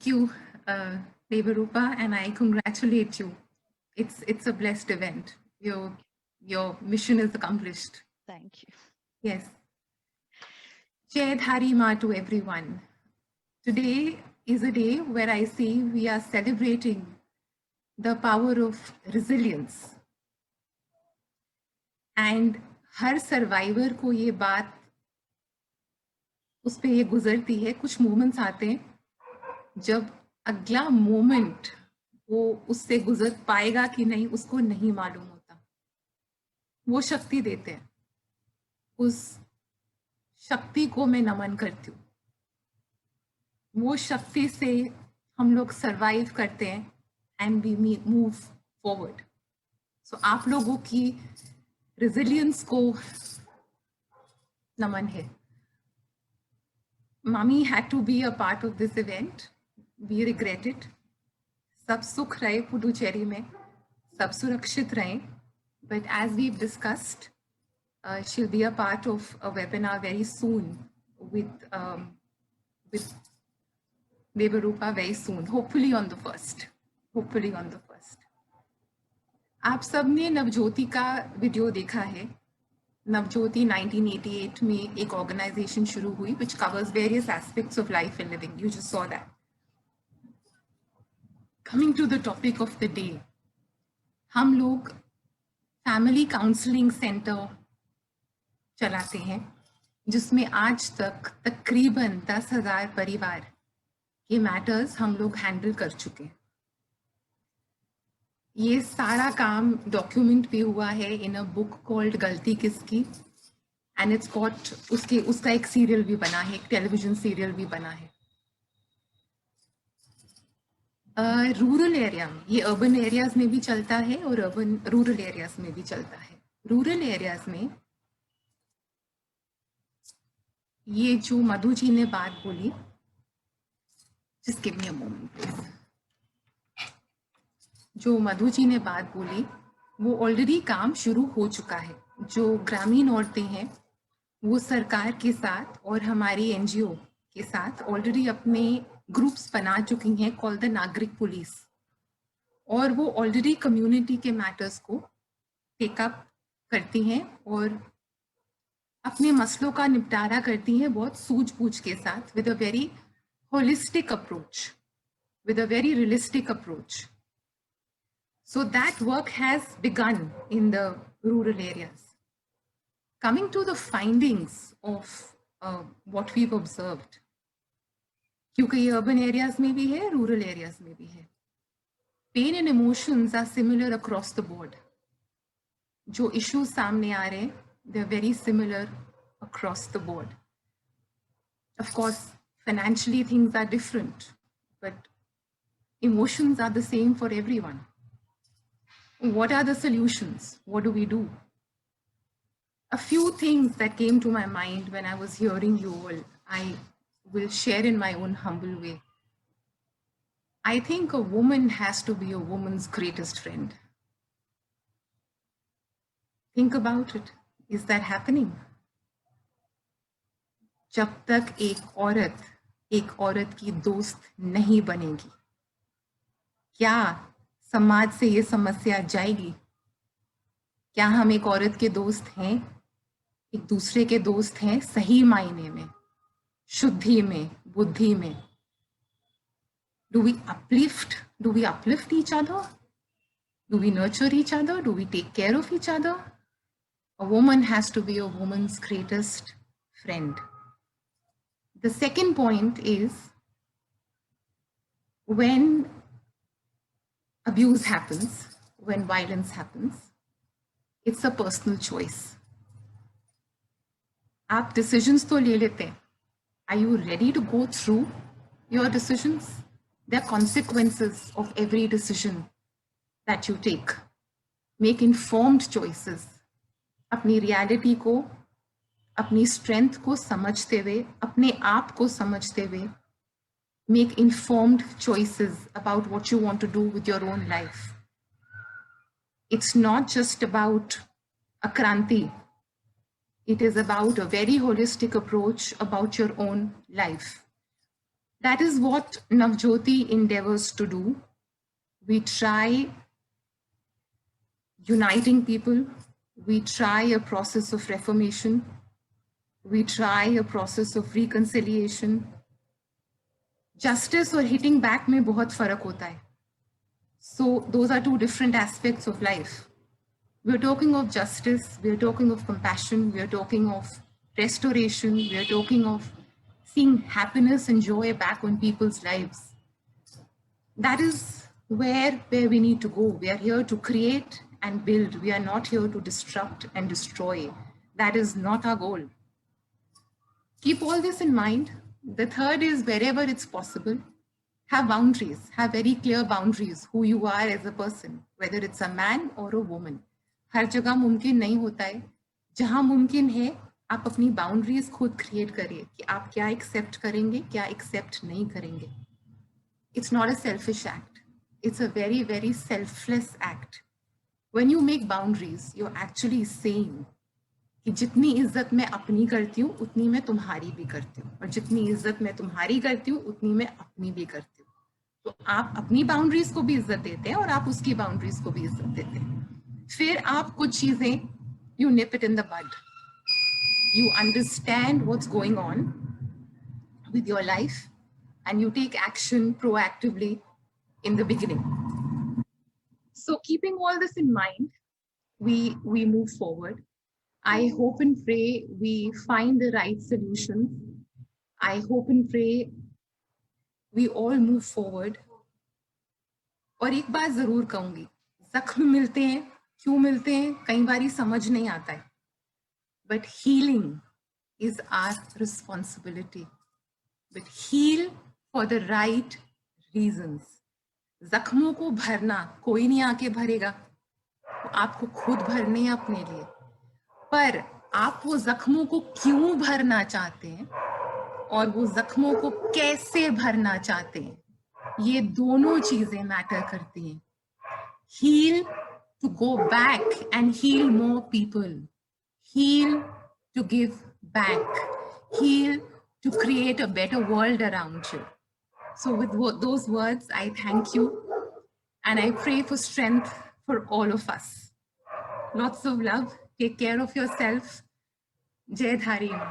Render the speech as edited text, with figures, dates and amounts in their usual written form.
you, Devarupa, and I congratulate you. It's a blessed event. Your mission is accomplished. Thank you. Yes. Jai Dhari Ma to everyone. Today is a day where I see we are celebrating the power of resilience. And her survivor को ये बात उस पे ये गुजरती है, कुछ moments आते हैं जब अगला मोमेंट वो उससे गुजर पाएगा कि नहीं उसको नहीं मालूम होता। वो शक्ति देते हैं, उस शक्ति को मैं नमन करती हूँ। वो शक्ति से हम लोग सरवाइव करते हैं एंड वी मूव फॉरवर्ड। सो आप लोगों की रेजिलियंस को नमन है। Mami had to be a part of this event. We regret it. सब सुख रहे पुडुचेरी में, सब सुरक्षित रहे. But as we've discussed, she'll be a part of a webinar very soon with Devarupa very soon. Hopefully on the 1st. Hopefully on the 1st. आप सबने नवज्योति का वीडियो देखा है. नवज्योति 1988 में एक ऑर्गेनाइजेशन शुरू हुई which covers various aspects of life and living. You just saw that. Coming to the topic of the day, हम लोग फैमिली काउंसलिंग सेंटर चलाते हैं जिसमें आज तक तकरीबन 10,000 परिवार के मैटर्स हम लोग हैंडल कर चुके हैं। ये सारा काम डॉक्यूमेंट भी हुआ है इन अ बुक कॉल्ड गलती किसकी एंड इट्स गॉट उसका एक सीरियल भी बना है, एक टेलीविजन सीरियल भी बना है। रूरल एरिया में, ये अर्बन एरियाज में भी चलता है और रूरल एरियाज में भी चलता है। रूरल एरियाज में ये जो मधु जी ने बात बोली, just give me a moment please, जो मधु जी ने बात बोली वो ऑलरेडी काम शुरू हो चुका है। जो ग्रामीण औरतें हैं वो सरकार के साथ और हमारी एनजीओ के साथ ऑलरेडी अपने ग्रुप्स बना चुकी हैं कॉल्ड द नागरिक पुलिस, और वो ऑलरेडी कम्युनिटी के मैटर्स को टेकअप करती हैं और अपने मसलों का निपटारा करती हैं बहुत सूझबूझ के साथ, with a very holistic approach, with a very realistic approach. So that work has begun in the rural areas. Coming to the findings of what we've observed, क्योंकि ये urban areas में भी है, rural areas में भी है, pain and emotions are similar across the board. जो issues सामने आ रहे हैं, they're very similar across the board. Of course, financially things are different, but emotions are the same for everyone. What are the solutions? What do we do? A few things that came to my mind when I was hearing you all, I will share in my own humble way. I think a woman has to be a woman's greatest friend. Think about it. Is that happening? जब तक एक औरत की दोस्त नहीं बनेगी, क्या समाज से ये समस्या जाएगी? क्या हम एक औरत के दोस्त हैं, एक दूसरे के दोस्त हैं सही मायने में, शुद्धि में, बुद्धि में? Do we uplift each other? Do we nurture each other? Do we take care of each other? A woman has to be a woman's greatest friend. The second point is, when abuse happens, when violence happens, it's a personal choice. आप decisions तो ले लेते हैं. Are you ready to go through your decisions? There are consequences of every decision that you take. Make informed choices. अपनी reality को, अपनी strength को समझते हुए, अपने आप को समझते हुए, make informed choices about what you want to do with your own life. It's not just about a kranti. It is about a very holistic approach about your own life. That is what Navjyoti endeavors to do. We try uniting people. We try a process of reformation. We try a process of reconciliation. Justice और hitting back में बहुत फर्क होता है. So those are two different aspects of life. We're talking of justice, we're talking of compassion, we're talking of restoration, we're talking of seeing happiness and joy back on people's lives. That is where we need to go. We are here to create and build. We are not here to disrupt and destroy. That is not our goal. Keep all this in mind. The third is wherever it's possible, have boundaries, have very clear boundaries, who you are as a person, whether it's a man or a woman. हर जगह मुमकिन नहीं होता है. जहां मुमकिन है आप अपनी बाउंड्रीज खुद क्रिएट करिए कि आप क्या एक्सेप्ट करेंगे, क्या एक्सेप्ट नहीं करेंगे. It's not a selfish act. It's a very, very selfless act. When you make boundaries, you're actually saying कि जितनी इज्जत मैं अपनी करती हूँ उतनी मैं तुम्हारी भी करती हूँ, और जितनी इज्जत मैं तुम्हारी करती हूँ उतनी मैं अपनी भी करती हूँ. तो आप अपनी बाउंड्रीज को भी इज्जत देते हैं और आप उसकी बाउंड्रीज को भी इज्जत देते हैं. फिर आप कुछ चीजें you nip it in the bud. You understand what's going on with your life and you take action proactively in the beginning. So keeping all this in mind, we move forward. I hope and pray we find the right solutions. I hope and pray we all move forward. और एक बात जरूर कहूंगी, जख्म मिलते हैं, क्यों मिलते हैं, कई बारी समझ नहीं आता है. But healing is our responsibility. But heal for the right reasons. जख्मों को भरना कोई नहीं आके भरेगा, तो आपको खुद भरने हैं अपने लिए. पर आप वो जख्मों को क्यों भरना चाहते हैं और वो जख्मों को कैसे भरना चाहते हैं, ये दोनों चीजें मैटर करती हैं. Heal to go back and heal more people. Heal to give back. Heal to create a better world around you. So with those words, I thank you and I pray for strength for all of us. Lots of love. Take care of yourself. Jai Dhari Ma.